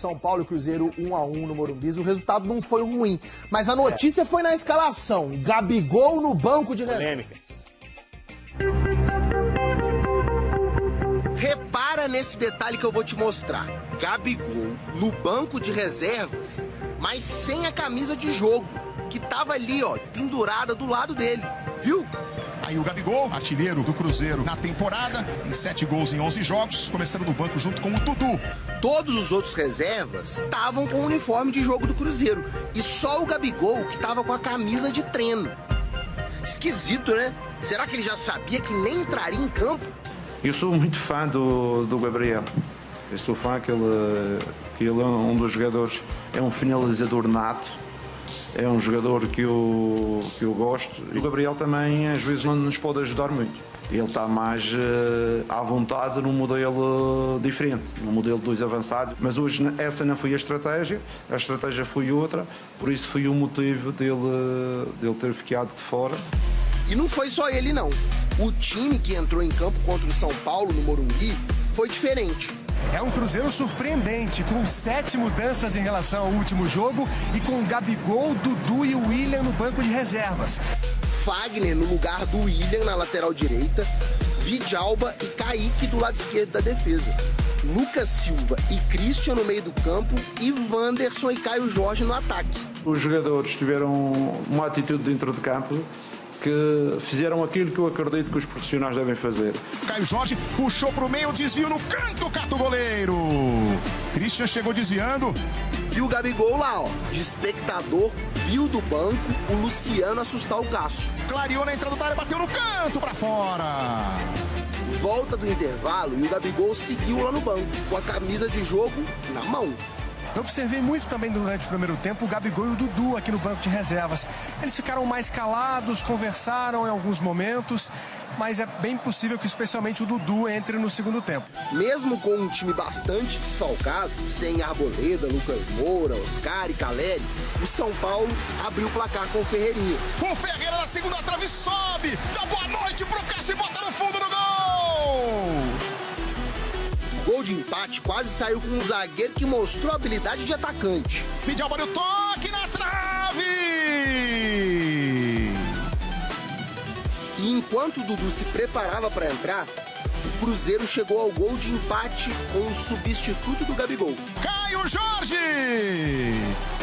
São Paulo e Cruzeiro 1-1 no Morumbi. O resultado não foi ruim, mas a notícia foi na escalação. Gabigol no banco de reservas. Repara nesse detalhe que eu vou te mostrar. Gabigol no banco de reservas, mas sem a camisa de jogo, que tava ali, ó, pendurada do lado dele. Viu? Aí o Gabigol, artilheiro do Cruzeiro na temporada, tem 7 gols em 11 jogos, começando no banco junto com o Dudu. Todos os outros reservas estavam com o uniforme de jogo do Cruzeiro. E só o Gabigol que tava com a camisa de treino. Esquisito, né? Será que ele já sabia que nem entraria em campo? Eu sou muito fã do Gabriel. Eu sou fã que ele é um dos jogadores, é um finalizador nato. É um jogador que eu gosto. E o Gabriel também, às vezes, não nos pode ajudar muito. Ele está mais à vontade num modelo diferente, num modelo de 2 avançados. Mas hoje essa não foi a estratégia foi outra. Por isso foi o motivo dele ter ficado de fora. E não foi só ele, não. O time que entrou em campo contra o São Paulo no Morumbi foi diferente. É um Cruzeiro surpreendente, com 7 mudanças em relação ao último jogo e com Gabigol, Dudu e William no banco de reservas. Fagner no lugar do William na lateral direita, Vidalba e Kaique do lado esquerdo da defesa. Lucas Silva e Christian no meio do campo e Wanderson e Caio Jorge no ataque. Os jogadores tiveram uma atitude dentro de campo que fizeram aquilo que eu acredito que os profissionais devem fazer. Caio Jorge puxou pro meio, desvio no canto, cata o goleiro. Christian chegou desviando. E o Gabigol lá, ó, de espectador, viu do banco o Luciano assustar o Cássio. Clareou na entrada da área, bateu no canto pra fora. Volta do intervalo e o Gabigol seguiu lá no banco, com a camisa de jogo na mão. Eu observei muito também durante o primeiro tempo o Gabigol e o Dudu aqui no banco de reservas. Eles ficaram mais calados, conversaram em alguns momentos, mas é bem possível que especialmente o Dudu entre no segundo tempo. Mesmo com um time bastante desfalcado, sem Arboleda, Lucas Moura, Oscar e Caleri, o São Paulo abriu o placar com o Ferreirinha. O Ferreira na segunda trave sobe, dá boa noite pro Cássio e bota no fundo do gol! O gol de empate quase saiu com um zagueiro que mostrou habilidade de atacante. Vidalba deu toque na trave! E enquanto o Dudu se preparava para entrar, o Cruzeiro chegou ao gol de empate com o substituto do Gabigol. Caio Jorge!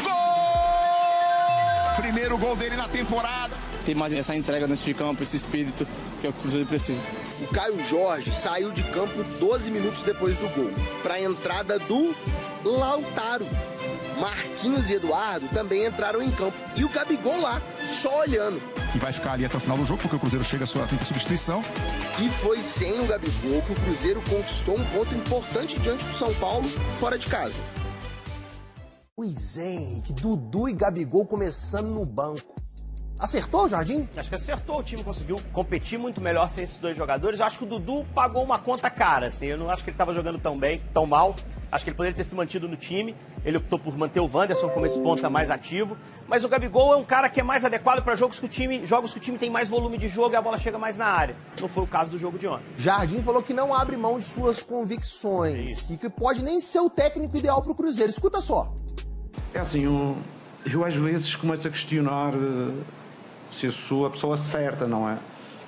Gol! Primeiro gol dele na temporada. Tem mais essa entrega dentro de campo, esse espírito que o Cruzeiro precisa. O Caio Jorge saiu de campo 12 minutos depois do gol, para a entrada do Lautaro. Marquinhos e Eduardo também entraram em campo. E o Gabigol lá, só olhando. E vai ficar ali até o final do jogo, porque o Cruzeiro chega à sua quinta substituição. E foi sem o Gabigol que o Cruzeiro conquistou um ponto importante diante do São Paulo, fora de casa. Pois é, Henrique, Dudu e Gabigol começando no banco. Acertou, Jardim? Acho que acertou, o time conseguiu competir muito melhor sem esses 2 jogadores. Eu acho que o Dudu pagou uma conta cara, assim, eu não acho que ele estava jogando tão bem, tão mal. Acho que ele poderia ter se mantido no time. Ele optou por manter o Wanderson como esse ponta mais ativo. Mas o Gabigol é um cara que é mais adequado para jogos que o time tem mais volume de jogo e a bola chega mais na área. Não foi o caso do jogo de ontem. Jardim falou que não abre mão de suas convicções e que pode nem ser o técnico ideal para o Cruzeiro. Escuta só. É assim, eu às vezes começo a questionar se eu sou a pessoa certa, não é?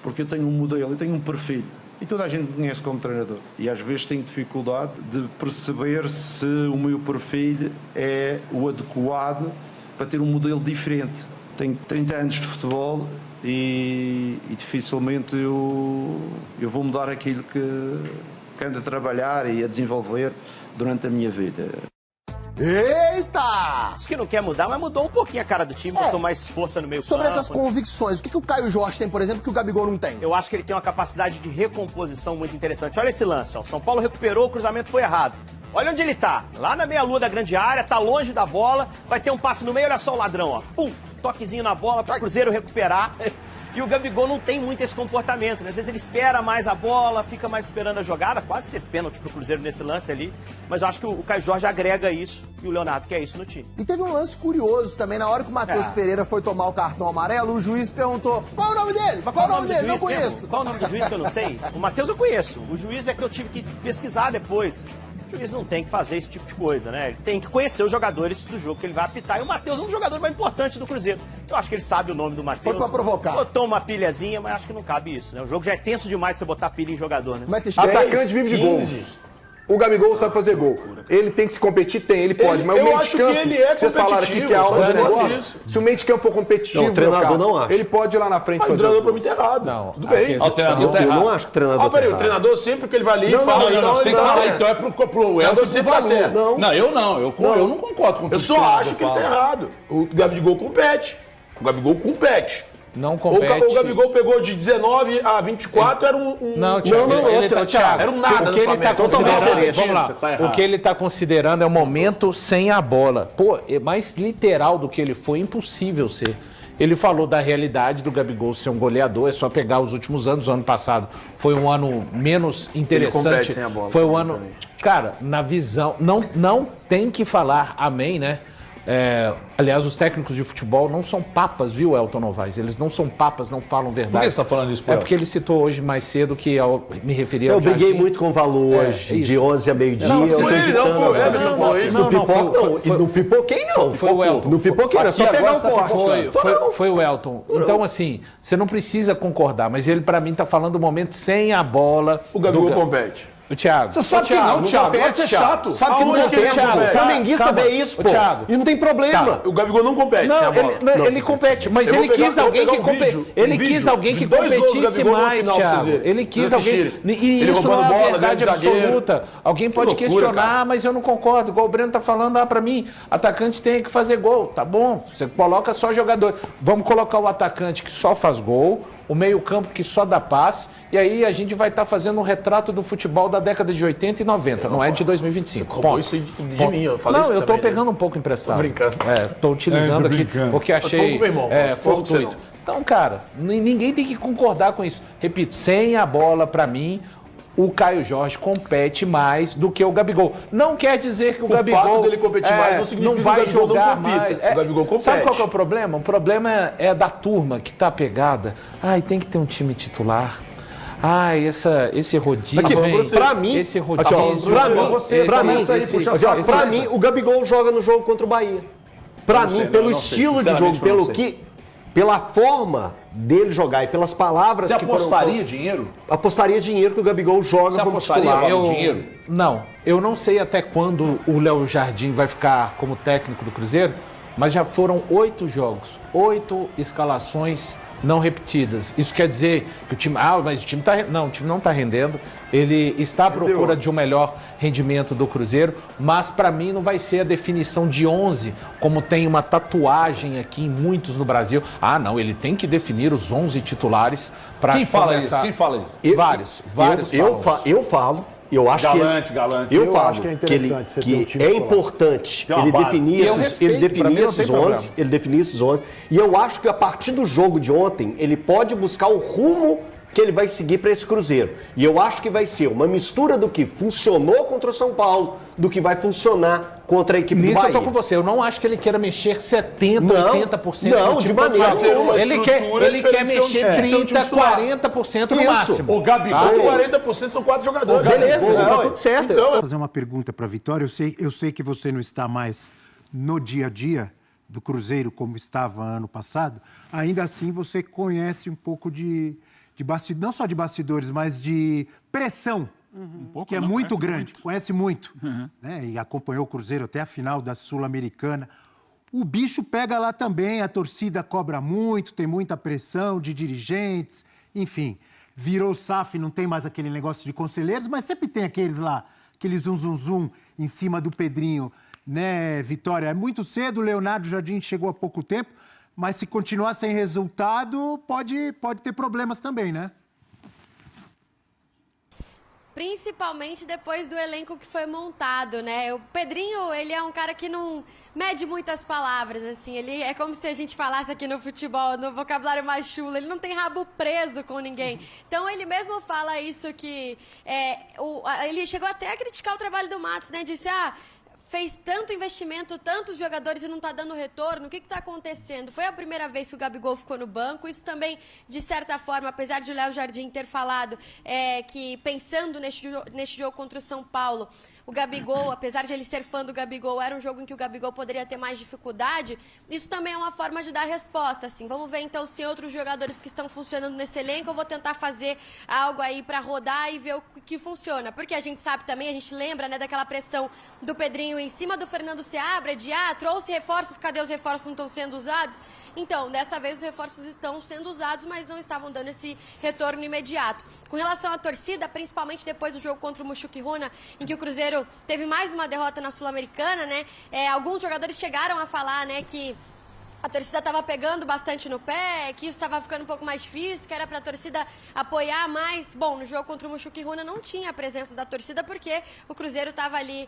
Porque eu tenho um modelo, eu tenho um perfil. E toda a gente me conhece como treinador. E às vezes tenho dificuldade de perceber se o meu perfil é o adequado para ter um modelo diferente. Tenho 30 anos de futebol e dificilmente eu vou mudar aquilo que ando a trabalhar e a desenvolver durante a minha vida. Eita! Diz que não quer mudar, mas mudou um pouquinho a cara do time, botou mais força no meio campo. Sobre essas convicções, o que o Caio Jorge tem, por exemplo, que o Gabigol não tem? Eu acho que ele tem uma capacidade de recomposição muito interessante. Olha esse lance, ó. São Paulo recuperou, o cruzamento foi errado. Olha onde ele tá, lá na meia-lua da grande área, tá longe da bola, vai ter um passe no meio, olha só o ladrão, ó. Pum, toquezinho na bola para o Cruzeiro recuperar. E o Gabigol não tem muito esse comportamento, né? Às vezes ele espera mais a bola, fica mais esperando a jogada. Quase teve pênalti pro Cruzeiro nesse lance ali. Mas eu acho que o Caio Jorge agrega isso e o Leonardo quer isso no time. E teve um lance curioso também. Na hora que o Matheus Pereira foi tomar o cartão amarelo, o juiz perguntou: qual é o nome dele? Qual é o nome dele? Não conheço. Qual é o nome do juiz que eu não sei? O Matheus eu conheço. O juiz é que eu tive que pesquisar depois. o juiz não tem que fazer esse tipo de coisa, né? Ele tem que conhecer os jogadores do jogo que ele vai apitar. E o Matheus é um jogador mais importante do Cruzeiro. Eu acho que ele sabe o nome do Matheus. Foi pra provocar. Botou uma pilhazinha, mas acho que não cabe isso, né? O jogo já é tenso demais você botar pilha em jogador, né? Como é que vocês Atacante vive de gols. O Gabigol sabe fazer gol. Ele tem que se competir? Tem, ele pode. Mas o meio de campo, vocês falaram aqui que é algo de negócio. Se o meio de campo for competitivo, o treinador não acha. Ele pode ir lá na frente fazer. O treinador pra mim tá errado. Não, tudo bem. O treinador tá errado. Eu não acho que o treinador tá errado. O treinador sempre que ele vai ali e fala... Não, você tem que falar, então é pro Elton sempre tá certo. Não, eu não. Eu não concordo com o que Eu só acho que ele tá errado. O Gabigol compete. O Gabigol compete. Não compete. O Gabigol pegou de 19 a 24, era um... Não, Thiago, era um nada o que ele tá considerando, vamos lá, tá o que ele tá considerando é o momento sem a bola. Pô, é mais literal do que ele foi, impossível ser. Ele falou da realidade do Gabigol ser um goleador, é só pegar os últimos anos. O ano passado foi um ano menos interessante. Ele compete sem a bola. Foi um ano... Cara, na visão... Não tem que falar amém, né? Aliás, os técnicos de futebol não são papas, viu, Elton Novaes? Eles não são papas, não falam verdade. Por que você está falando isso, É porque ele citou hoje mais cedo que eu me referi ao Eu briguei Jardim. muito com o Valor hoje, de 11 a meio-dia. Não, eu tô foi ele, não, evitando. foi o Everton que falou isso. No pipoca, não. E no pipoquei, não. Foi o Elton. No pipoquei, não. É só pegar o corte. Foi o Elton. Então, assim, você não precisa concordar, mas ele, pra mim, tá falando do momento sem a bola. O Gabigol compete. O Thiago. Você sabe que não, Thiago. Pode ser chato. Sabe que não Aonde que ele compete, compete? O flamenguista vê isso, pô. Thiago. E não tem problema. O Gabigol não compete sem a bola. Ele compete, mas Eu vou ele pegar- quis eu vou alguém pegar que um vídeo, ele um quis vídeo alguém de que 2 gols do competisse Gabigol no mais, final pra Thiago. vocês verem. Ele quis Vocês alguém. assistirem. E Ele isso não roubando é uma bola, verdade grande zagueiro. absoluta. Alguém pode loucura, questionar, cara. mas eu não concordo. Igual o Breno tá falando, pra mim, atacante tem que fazer gol. Tá bom, você coloca só jogador. Vamos colocar o atacante que só faz gol, o meio-campo que só dá passe. E aí a gente vai estar fazendo um retrato do futebol da década de 80 e 90, não é de 2025. Você roubou isso de mim, eu falei Não, isso eu tô também, pegando um pouco emprestado. Tô brincando. Tô utilizando aqui porque achei Foi pro meu irmão, foi pro fortuito. seu. Então, cara, ninguém tem que concordar com isso. Repito, sem a bola, pra mim, o Caio Jorge compete mais do que o Gabigol. Não quer dizer que o Gabigol... fato dele competir mais não significa não que o vai Gabigol não jogar compita. mais. O Gabigol compete. Sabe qual que é o problema? O problema é da turma que tá pegada. Ai, tem que ter um time titular. Ai, esse rodízio. Aqui, vem, pra mim, esse rodízio. Pra mim, o Gabigol joga no jogo contra o Bahia. Pra mim, pelo estilo de jogo, pela forma dele jogar e pelas palavras Você que foram... apostaria dinheiro? Apostaria dinheiro que o Gabigol joga como titular. Dinheiro? Não, eu não sei até quando o Léo Jardim vai ficar como técnico do Cruzeiro, mas já foram 8 jogos, 8 escalações não repetidas. Isso quer dizer que o time... mas o time tá... Não, o time não está rendendo. Ele está à procura de um melhor rendimento do Cruzeiro, mas para mim não vai ser a definição de 11, como tem uma tatuagem aqui em muitos no Brasil. Não, ele tem que definir os 11 titulares para Quem fala isso? Quem fala isso? Vários. Eu falo. Eu acho Galante. Eu falo acho que é interessante que você ter um time é titular. importante Tem uma ele base. definir esses 11. E eu acho que a partir do jogo de ontem, ele pode buscar o rumo que ele vai seguir para esse Cruzeiro. E eu acho que vai ser uma mistura do que funcionou contra o São Paulo, do que vai funcionar contra a equipe do Bahia. Eu tô com você. Eu não acho que ele queira mexer 70%, 80% não, do time de maneira nenhuma. Ele quer mexer 30%, 40% no máximo. O Gabigol... 40% são 4 jogadores. Beleza, tá tudo certo. Vou fazer uma pergunta para Vitória. Eu sei que você não está mais no dia a dia do Cruzeiro como estava ano passado. Ainda assim, você conhece um pouco de bastidores, não só de bastidores, mas de pressão, que é muito grande. Conhece muito. Né? E acompanhou o Cruzeiro até a final da Sul-Americana. O bicho pega lá também, a torcida cobra muito, tem muita pressão de dirigentes, enfim. Virou SAF, não tem mais aquele negócio de conselheiros, mas sempre tem aqueles lá, aquele zum em cima do Pedrinho, né, Vitória? É muito cedo, o Leonardo Jardim chegou há pouco tempo, mas se continuar sem resultado, pode ter problemas também, né? Principalmente depois do elenco que foi montado, né? O Pedrinho, ele é um cara que não mede muitas palavras, assim. Ele é como se a gente falasse aqui no futebol, no vocabulário mais chulo. Ele não tem rabo preso com ninguém. Então, ele mesmo fala isso que... ele chegou até a criticar o trabalho do Matos, né? Disse, fez tanto investimento, tantos jogadores e não está dando retorno? O que está acontecendo? Foi a primeira vez que o Gabigol ficou no banco. Isso também, de certa forma, apesar de o Léo Jardim ter falado que pensando neste jogo contra o São Paulo, o Gabigol, apesar de ele ser fã do Gabigol, era um jogo em que o Gabigol poderia ter mais dificuldade. Isso também é uma forma de dar resposta, assim. Vamos ver, então, se outros jogadores que estão funcionando nesse elenco, eu vou tentar fazer algo aí para rodar e ver o que funciona. Porque a gente sabe também, a gente lembra, né, daquela pressão do Pedrinho em cima do Fernando Seabra, de, trouxe reforços, cadê os reforços, não estão sendo usados? Então, dessa vez os reforços estão sendo usados, mas não estavam dando esse retorno imediato. Com relação à torcida, principalmente depois do jogo contra o Mushuc Runa, em que o Cruzeiro teve mais uma derrota na Sul-Americana, né? Alguns jogadores chegaram a falar, né, que a torcida estava pegando bastante no pé, que isso estava ficando um pouco mais difícil, que era para a torcida apoiar mais. Bom, no jogo contra o Mushuc Runa não tinha a presença da torcida, porque o Cruzeiro estava ali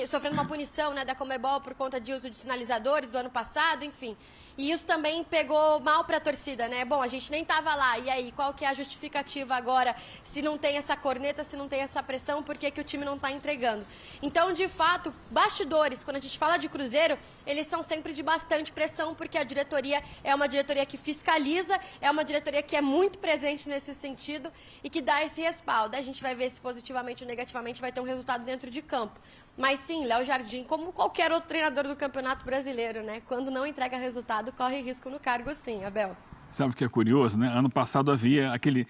sofrendo uma punição, né, da Conmebol por conta de uso de sinalizadores do ano passado, enfim. E isso também pegou mal para a torcida, né? Bom, a gente nem estava lá. E aí, qual que é a justificativa agora? Se não tem essa corneta, se não tem essa pressão, por que o time não está entregando? Então, de fato, bastidores, quando a gente fala de Cruzeiro, eles são sempre de bastante pressão, porque a diretoria é uma diretoria que fiscaliza, é uma diretoria que é muito presente nesse sentido e que dá esse respaldo. A gente vai ver se positivamente ou negativamente vai ter um resultado dentro de campo. Mas sim, Léo Jardim, como qualquer outro treinador do Campeonato Brasileiro, né? Quando não entrega resultado, corre risco no cargo, sim, Abel. Sabe o que é curioso, né? Ano passado havia aquele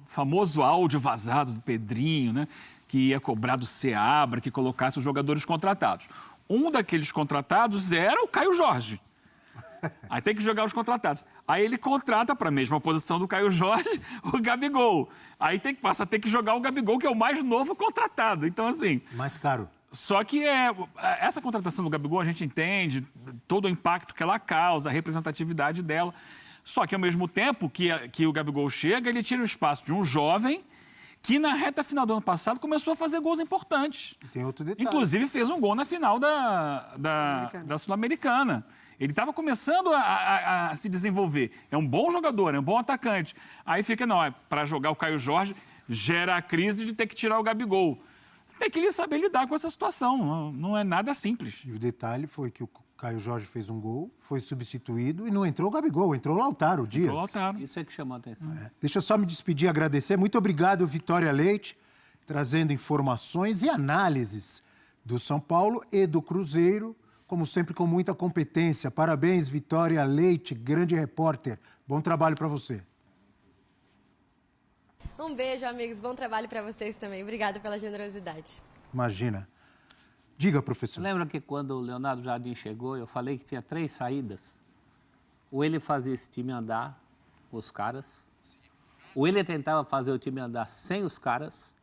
famoso áudio vazado do Pedrinho, né? Que ia cobrar do Seabra, que colocasse os jogadores contratados. Um daqueles contratados era o Caio Jorge. Aí tem que jogar os contratados. Aí ele contrata para a mesma posição do Caio Jorge o Gabigol. Aí passa a ter que jogar o Gabigol, que é o mais novo contratado. Então, assim... Mais caro. Só que essa contratação do Gabigol, a gente entende todo o impacto que ela causa, a representatividade dela. Só que, ao mesmo tempo que o Gabigol chega, ele tira o espaço de um jovem que, na reta final do ano passado, começou a fazer gols importantes. Tem outro detalhe. Inclusive, fez um gol na final da Sul-Americana. Ele estava começando a se desenvolver. É um bom jogador, é um bom atacante. Aí fica, para jogar o Caio Jorge, gera a crise de ter que tirar o Gabigol. Você tem que saber lidar com essa situação, não é nada simples. E o detalhe foi que o Caio Jorge fez um gol, foi substituído e não entrou o Gabigol, entrou o Lautaro Dias. Entrou o Lautaro. Isso é que chamou a atenção. Deixa eu só me despedir e agradecer. Muito obrigado, Vitória Leite, trazendo informações e análises do São Paulo e do Cruzeiro, como sempre, com muita competência. Parabéns, Vitória Leite, grande repórter. Bom trabalho para você. Um beijo, amigos. Bom trabalho para vocês também. Obrigada pela generosidade. Imagina. Diga, professor. Lembra que quando o Leonardo Jardim chegou, eu falei que tinha 3 saídas? Ou ele fazia esse time andar com os caras, ou ele tentava fazer o time andar sem os caras,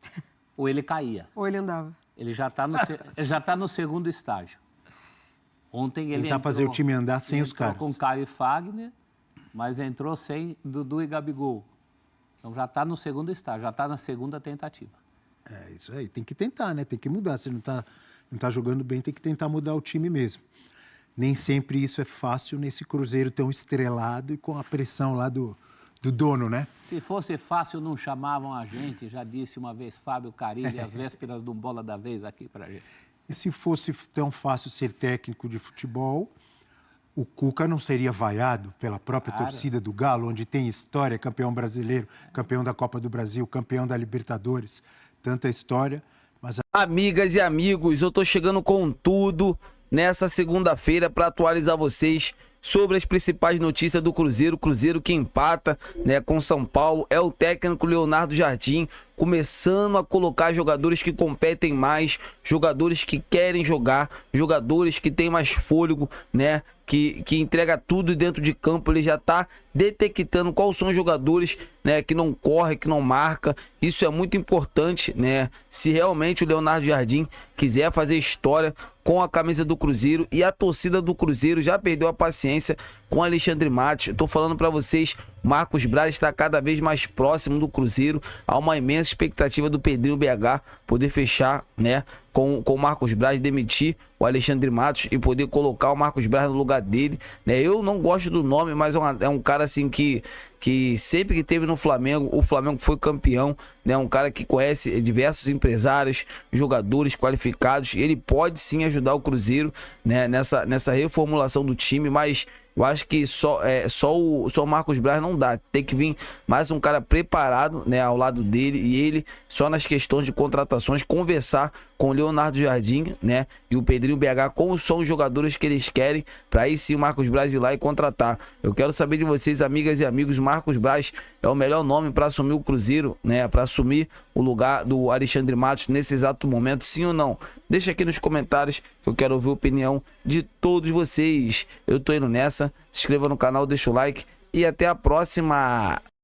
ou ele caía. Ou ele andava. Ele já está no segundo estágio. Ontem ele entrou... fazer o time andar sem os caras. Com Caio e Fagner, mas entrou sem Dudu e Gabigol. Então já está no segundo estágio, já está na segunda tentativa. É isso aí, tem que tentar, né? Tem que mudar. Se não tá jogando bem, tem que tentar mudar o time mesmo. Nem sempre isso é fácil nesse Cruzeiro tão estrelado e com a pressão lá do dono, né? Se fosse fácil, não chamavam a gente, já disse uma vez Fábio Carilli, às vésperas do Bola da Vez aqui pra gente. E se fosse tão fácil ser técnico de futebol, o Cuca não seria vaiado pela própria torcida do Galo, onde tem história, campeão brasileiro, campeão da Copa do Brasil, campeão da Libertadores, tanta história. Mas... Amigas e amigos, eu tô chegando com tudo nessa segunda-feira para atualizar vocês sobre as principais notícias do Cruzeiro. Cruzeiro que empata, né, com São Paulo. É o técnico Leonardo Jardim começando a colocar jogadores que competem mais, jogadores que querem jogar, jogadores que têm mais fôlego, né, que entrega tudo dentro de campo. Ele já está detectando quais são os jogadores, né, que não corre, que não marca. Isso é muito importante, né? Se realmente o Leonardo Jardim quiser fazer história com a camisa do Cruzeiro, e a torcida do Cruzeiro já perdeu a paciência com Alexandre Matos. Eu tô falando para vocês Marcos Braz está cada vez mais próximo do Cruzeiro. Há uma imensa expectativa do Pedrinho BH poder fechar, né, com o Marcos Braz, demitir o Alexandre Matos e poder colocar o Marcos Braz no lugar dele, né? Eu não gosto do nome, mas é um cara assim que sempre que teve no Flamengo, o Flamengo foi campeão, né? Um cara que conhece diversos empresários, jogadores qualificados. Ele pode sim ajudar o Cruzeiro, né, nessa reformulação do time, mas eu acho que só o Marcos Braz não dá. Tem que vir mais um cara preparado, né, ao lado dele, e ele, só nas questões de contratações, conversar com o Leonardo Jardim, né, e o Pedrinho BH, como são os jogadores que eles querem, para aí sim o Marcos Braz ir lá e contratar. Eu quero saber de vocês, amigas e amigos, Marcos Braz é o melhor nome para assumir o Cruzeiro, né, para assumir o lugar do Alexandre Matos nesse exato momento, sim ou não? Deixa aqui nos comentários que eu quero ouvir a opinião de todos vocês. Eu tô indo nessa, se inscreva no canal, deixa o like e até a próxima!